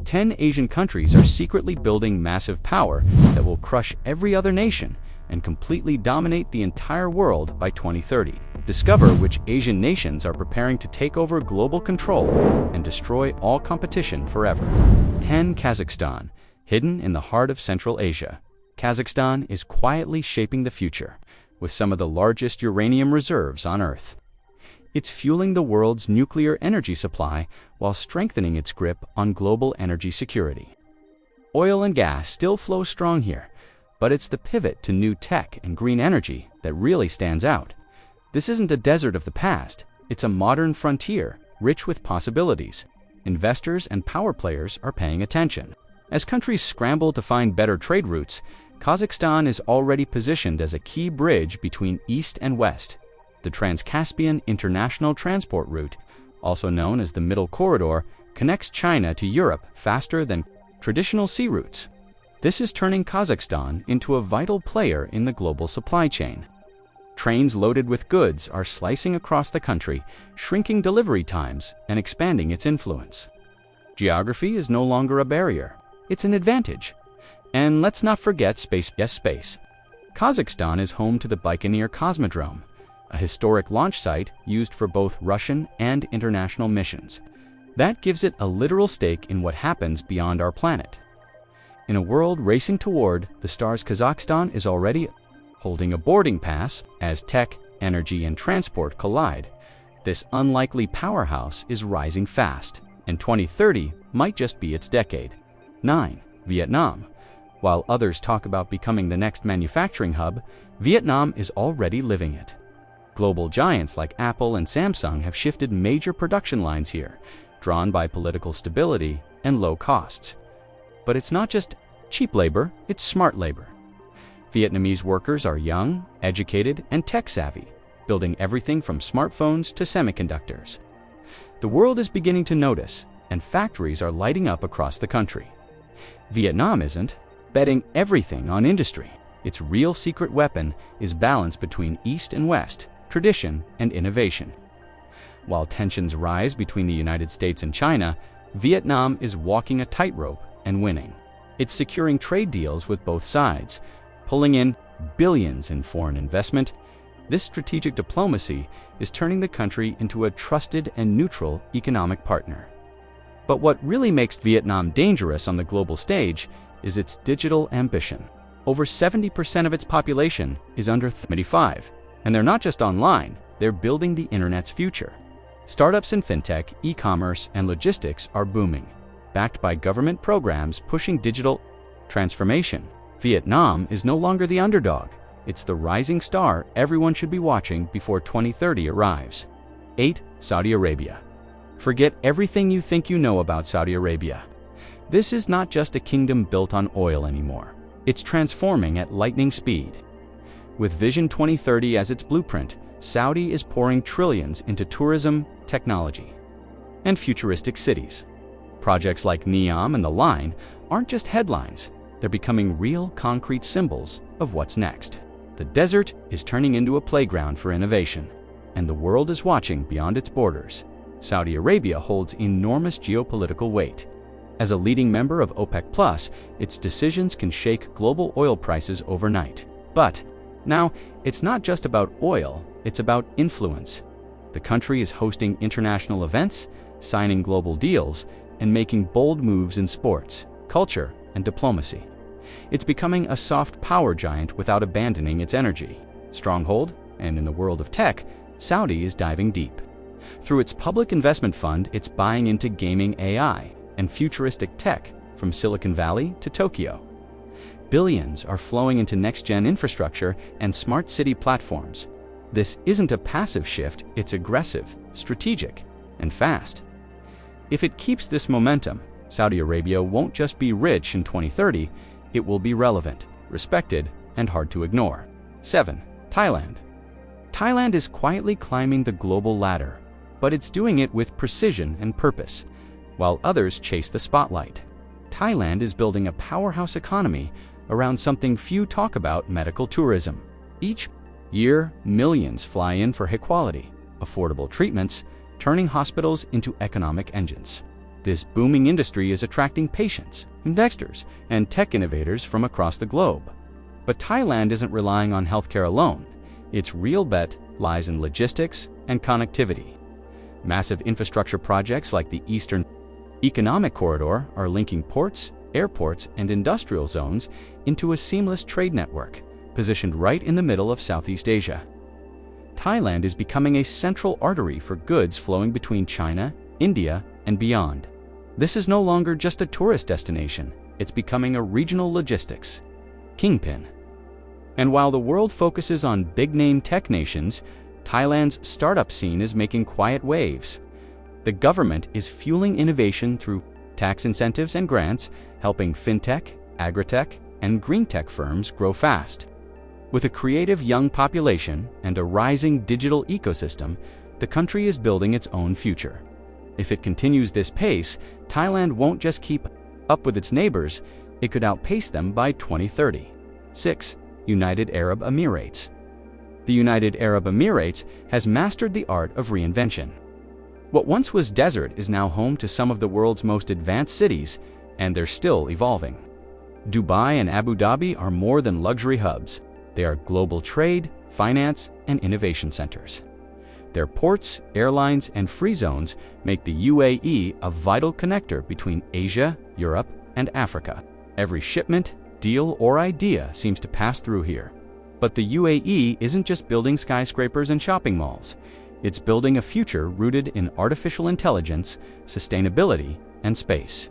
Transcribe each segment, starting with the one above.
10 Asian countries are secretly building massive power that will crush every other nation and completely dominate the entire world by 2030. Discover which Asian nations are preparing to take over global control and destroy all competition forever. 10. Kazakhstan, hidden in the heart of Central Asia. Kazakhstan is quietly shaping the future, with some of the largest uranium reserves on Earth. It's fueling the world's nuclear energy supply while strengthening its grip on global energy security. Oil and gas still flow strong here, but it's the pivot to new tech and green energy that really stands out. This isn't a desert of the past, it's a modern frontier, rich with possibilities. Investors and power players are paying attention. As countries scramble to find better trade routes, Kazakhstan is already positioned as a key bridge between East and West. The Trans-Caspian International Transport Route, also known as the Middle Corridor, connects China to Europe faster than traditional sea routes. This is turning Kazakhstan into a vital player in the global supply chain. Trains loaded with goods are slicing across the country, shrinking delivery times and expanding its influence. Geography is no longer a barrier, it's an advantage. And let's not forget space. Yes, space. Kazakhstan is home to the Baikonur Cosmodrome, a historic launch site used for both Russian and international missions. That gives it a literal stake in what happens beyond our planet. In a world racing toward the stars, Kazakhstan is already holding a boarding pass as tech, energy, and transport collide. This unlikely powerhouse is rising fast, and 2030 might just be its decade. 9. Vietnam. While others talk about becoming the next manufacturing hub, Vietnam is already living it. Global giants like Apple and Samsung have shifted major production lines here, drawn by political stability and low costs. But it's not just cheap labor, it's smart labor. Vietnamese workers are young, educated, and tech-savvy, building everything from smartphones to semiconductors. The world is beginning to notice, and factories are lighting up across the country. Vietnam isn't betting everything on industry. Its real secret weapon is balance between East and West, tradition and innovation. While tensions rise between the United States and China, Vietnam is walking a tightrope and winning. It's securing trade deals with both sides, pulling in billions in foreign investment. This strategic diplomacy is turning the country into a trusted and neutral economic partner. But what really makes Vietnam dangerous on the global stage is its digital ambition. Over 70% of its population is under 35, and they're not just online, they're building the internet's future. Startups in fintech, e-commerce, and logistics are booming, backed by government programs pushing digital transformation. Vietnam is no longer the underdog. It's the rising star everyone should be watching before 2030 arrives. 8. Saudi Arabia. Forget everything you think you know about Saudi Arabia. This is not just a kingdom built on oil anymore. It's transforming at lightning speed. With Vision 2030 as its blueprint, Saudi is pouring trillions into tourism, technology, and futuristic cities. Projects like NEOM and The Line aren't just headlines, they're becoming real concrete symbols of what's next. The desert is turning into a playground for innovation, and the world is watching beyond its borders. Saudi Arabia holds enormous geopolitical weight. As a leading member of OPEC+, its decisions can shake global oil prices overnight. But now, it's not just about oil, it's about influence. The country is hosting international events, signing global deals, and making bold moves in sports, culture, and diplomacy. It's becoming a soft power giant without abandoning its energy stronghold, and in the world of tech, Saudi is diving deep. Through its public investment fund, it's buying into gaming AI and futuristic tech from Silicon Valley to Tokyo. Billions are flowing into next-gen infrastructure and smart city platforms. This isn't a passive shift, it's aggressive, strategic, and fast. If it keeps this momentum, Saudi Arabia won't just be rich in 2030, it will be relevant, respected, and hard to ignore. 7. Thailand. Thailand is quietly climbing the global ladder, but it's doing it with precision and purpose. While others chase the spotlight, Thailand is building a powerhouse economy around something few talk about: medical tourism. Each year, millions fly in for high-quality, affordable treatments, turning hospitals into economic engines. This booming industry is attracting patients, investors, and tech innovators from across the globe. But Thailand isn't relying on healthcare alone. Its real bet lies in logistics and connectivity. Massive infrastructure projects like the Eastern Economic Corridor are linking ports, airports, and industrial zones into a seamless trade network, positioned right in the middle of Southeast Asia. Thailand is becoming a central artery for goods flowing between China, India, and beyond. This is no longer just a tourist destination, it's becoming a regional logistics kingpin. And while the world focuses on big-name tech nations, Thailand's startup scene is making quiet waves. The government is fueling innovation through tax incentives and grants, helping fintech, agritech, and green tech firms grow fast. With a creative young population and a rising digital ecosystem, the country is building its own future. If it continues this pace, Thailand won't just keep up with its neighbors, it could outpace them by 2030. 6. United Arab Emirates. The United Arab Emirates has mastered the art of reinvention. What once was desert is now home to some of the world's most advanced cities, and they're still evolving. Dubai and Abu Dhabi are more than luxury hubs. They are global trade, finance, and innovation centers. Their ports, airlines, and free zones make the UAE a vital connector between Asia, Europe, and Africa. Every shipment, deal, or idea seems to pass through here. But the UAE isn't just building skyscrapers and shopping malls. It's building a future rooted in artificial intelligence, sustainability, and space.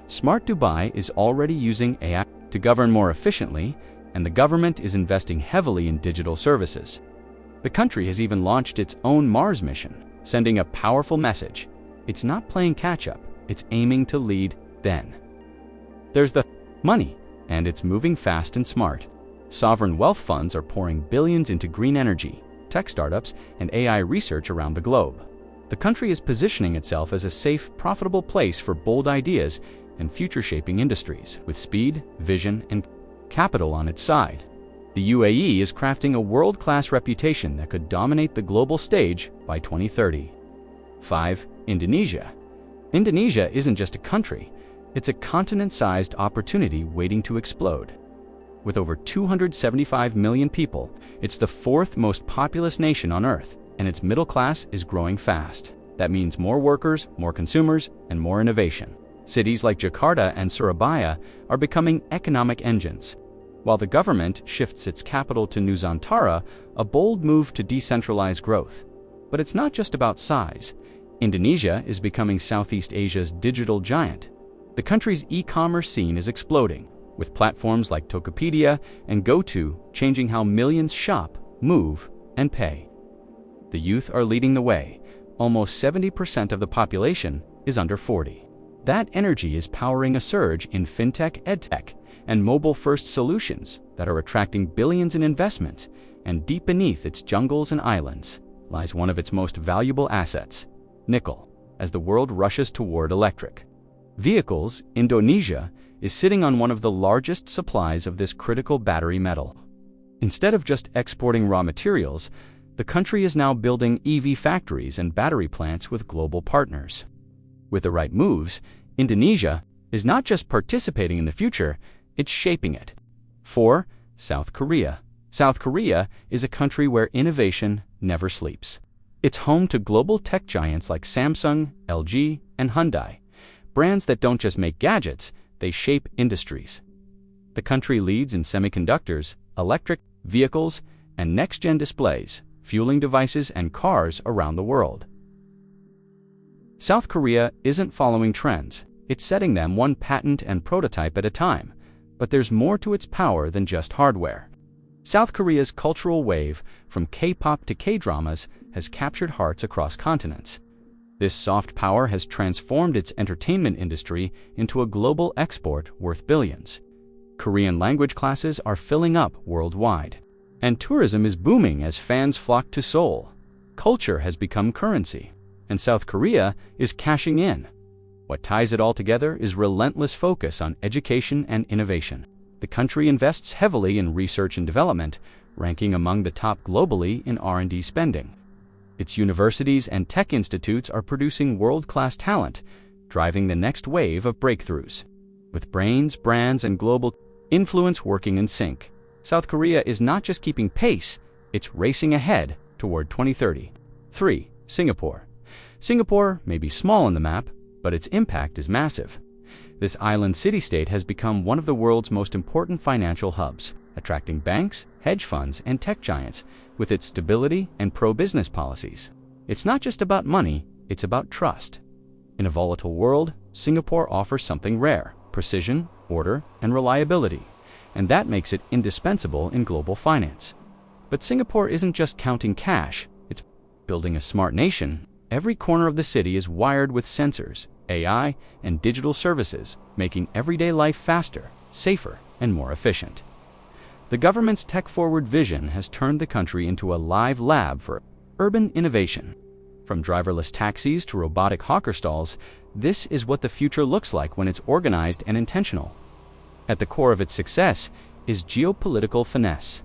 Smart Dubai is already using AI to govern more efficiently, and the government is investing heavily in digital services. The country has even launched its own Mars mission, sending a powerful message. It's not playing catch-up, it's aiming to lead then. There's the money, and it's moving fast and smart. Sovereign wealth funds are pouring billions into green energy, tech startups, and AI research around the globe. The country is positioning itself as a safe, profitable place for bold ideas and future-shaping industries, with speed, vision, and capital on its side. The UAE is crafting a world-class reputation that could dominate the global stage by 2030. 5. Indonesia. Indonesia isn't just a country, it's a continent-sized opportunity waiting to explode. With over 275 million people, it's the fourth most populous nation on Earth, and its middle class is growing fast. That means more workers, more consumers, and more innovation. Cities like Jakarta and Surabaya are becoming economic engines, while the government shifts its capital to Nusantara, a bold move to decentralize growth. But it's not just about size. Indonesia is becoming Southeast Asia's digital giant. The country's e-commerce scene is exploding, with platforms like Tokopedia and GoTo changing how millions shop, move, and pay. The youth are leading the way. Almost 70% of the population is under 40. That energy is powering a surge in fintech, edtech, and mobile-first solutions that are attracting billions in investment, and deep beneath its jungles and islands lies one of its most valuable assets, nickel. As the world rushes toward electric vehicles, Indonesia is sitting on one of the largest supplies of this critical battery metal. Instead of just exporting raw materials, the country is now building EV factories and battery plants with global partners. With the right moves, Indonesia is not just participating in the future, it's shaping it. 4. South Korea. South Korea is a country where innovation never sleeps. It's home to global tech giants like Samsung, LG, and Hyundai, brands that don't just make gadgets, they shape industries. The country leads in semiconductors, electric vehicles, and next-gen displays, fueling devices and cars around the world. South Korea isn't following trends, it's setting them one patent and prototype at a time. But there's more to its power than just hardware. South Korea's cultural wave, from K-pop to K-dramas, has captured hearts across continents. This soft power has transformed its entertainment industry into a global export worth billions. Korean language classes are filling up worldwide. And tourism is booming as fans flock to Seoul. Culture has become currency, and South Korea is cashing in. What ties it all together is relentless focus on education and innovation. The country invests heavily in research and development, ranking among the top globally in R&D spending. Its universities and tech institutes are producing world-class talent, driving the next wave of breakthroughs. With brains, brands, and global influence working in sync, South Korea is not just keeping pace, it's racing ahead toward 2030. 3. Singapore. Singapore may be small on the map, but its impact is massive. This island city-state has become one of the world's most important financial hubs, attracting banks, hedge funds, and tech giants with its stability and pro-business policies. It's not just about money, it's about trust. In a volatile world, Singapore offers something rare: precision, order, and reliability, and that makes it indispensable in global finance. But Singapore isn't just counting cash, it's building a smart nation. Every corner of the city is wired with sensors, AI, and digital services, making everyday life faster, safer, and more efficient. The government's tech-forward vision has turned the country into a live lab for urban innovation. From driverless taxis to robotic hawker stalls, this is what the future looks like when it's organized and intentional. At the core of its success is geopolitical finesse.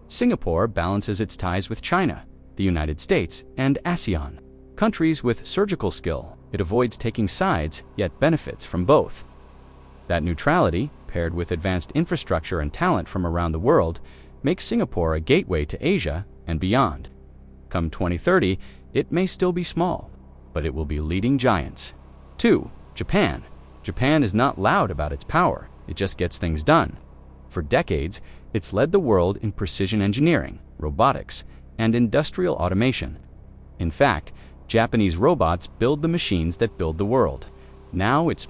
Singapore balances its ties with China, the United States, and ASEAN, countries with surgical skill. It avoids taking sides, yet benefits from both. That neutrality, paired with advanced infrastructure and talent from around the world, makes Singapore a gateway to Asia and beyond. Come 2030, it may still be small, but it will be leading giants. 2. Japan. Japan is not loud about its power, it just gets things done. For decades, it's led the world in precision engineering, robotics, and industrial automation. In fact, Japanese robots build the machines that build the world. Now it's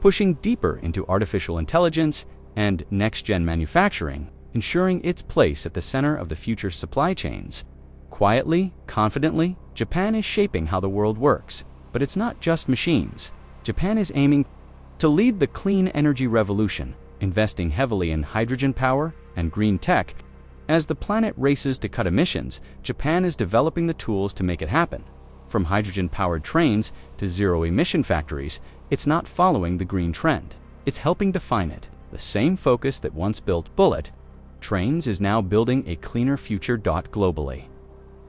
pushing deeper into artificial intelligence and next-gen manufacturing, ensuring its place at the center of the future supply chains. Quietly, confidently, Japan is shaping how the world works. But it's not just machines. Japan is aiming to lead the clean energy revolution, investing heavily in hydrogen power and green tech. As the planet races to cut emissions, Japan is developing the tools to make it happen. From hydrogen-powered trains to zero-emission factories, it's not following the green trend. It's helping define it. The same focus that once built bullet trains is now building a cleaner future. Globally,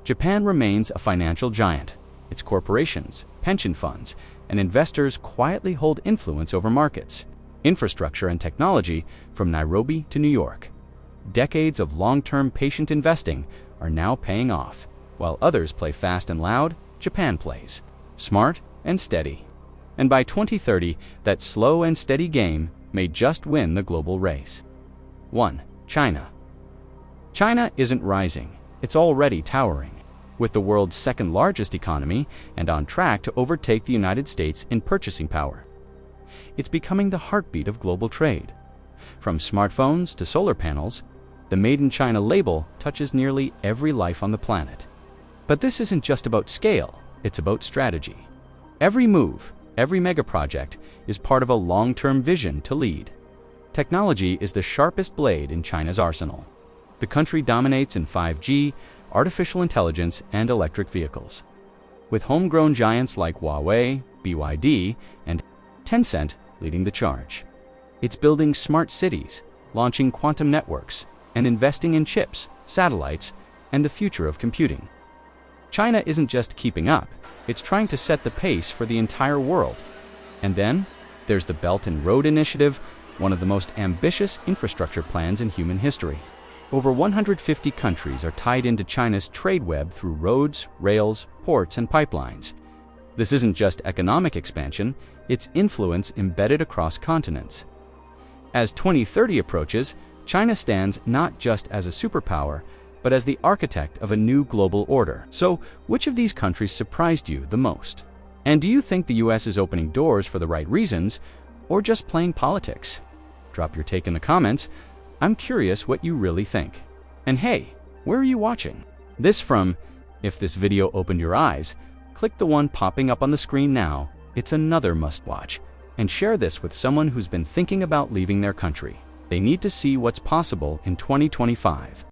Japan remains a financial giant. Its corporations, pension funds, and investors quietly hold influence over markets, infrastructure, and technology from Nairobi to New York. Decades of long-term patient investing are now paying off. While others play fast and loud, Japan plays smart and steady. And by 2030, that slow and steady game may just win the global race. 1. China. China isn't rising, it's already towering. With the world's second-largest economy and on track to overtake the United States in purchasing power. It's becoming the heartbeat of global trade. From smartphones to solar panels, the Made in China label touches nearly every life on the planet. But this isn't just about scale, it's about strategy. Every move, every mega project is part of a long-term vision to lead. Technology is the sharpest blade in China's arsenal. The country dominates in 5G, artificial intelligence, and electric vehicles. With homegrown giants like Huawei, BYD, and Tencent leading the charge. It's building smart cities, launching quantum networks, and investing in chips, satellites, and the future of computing. China isn't just keeping up, it's trying to set the pace for the entire world. And then, there's the Belt and Road Initiative, one of the most ambitious infrastructure plans in human history. Over 150 countries are tied into China's trade web through roads, rails, ports, and pipelines. This isn't just economic expansion, it's influence embedded across continents. As 2030 approaches, China stands not just as a superpower, but as the architect of a new global order. So, which of these countries surprised you the most? And do you think the US is opening doors for the right reasons, or just playing politics? Drop your take in the comments. I'm curious what you really think. And hey, where are you watching? If this video opened your eyes, click the one popping up on the screen now. It's another must-watch. And share this with someone who's been thinking about leaving their country. They need to see what's possible in 2025.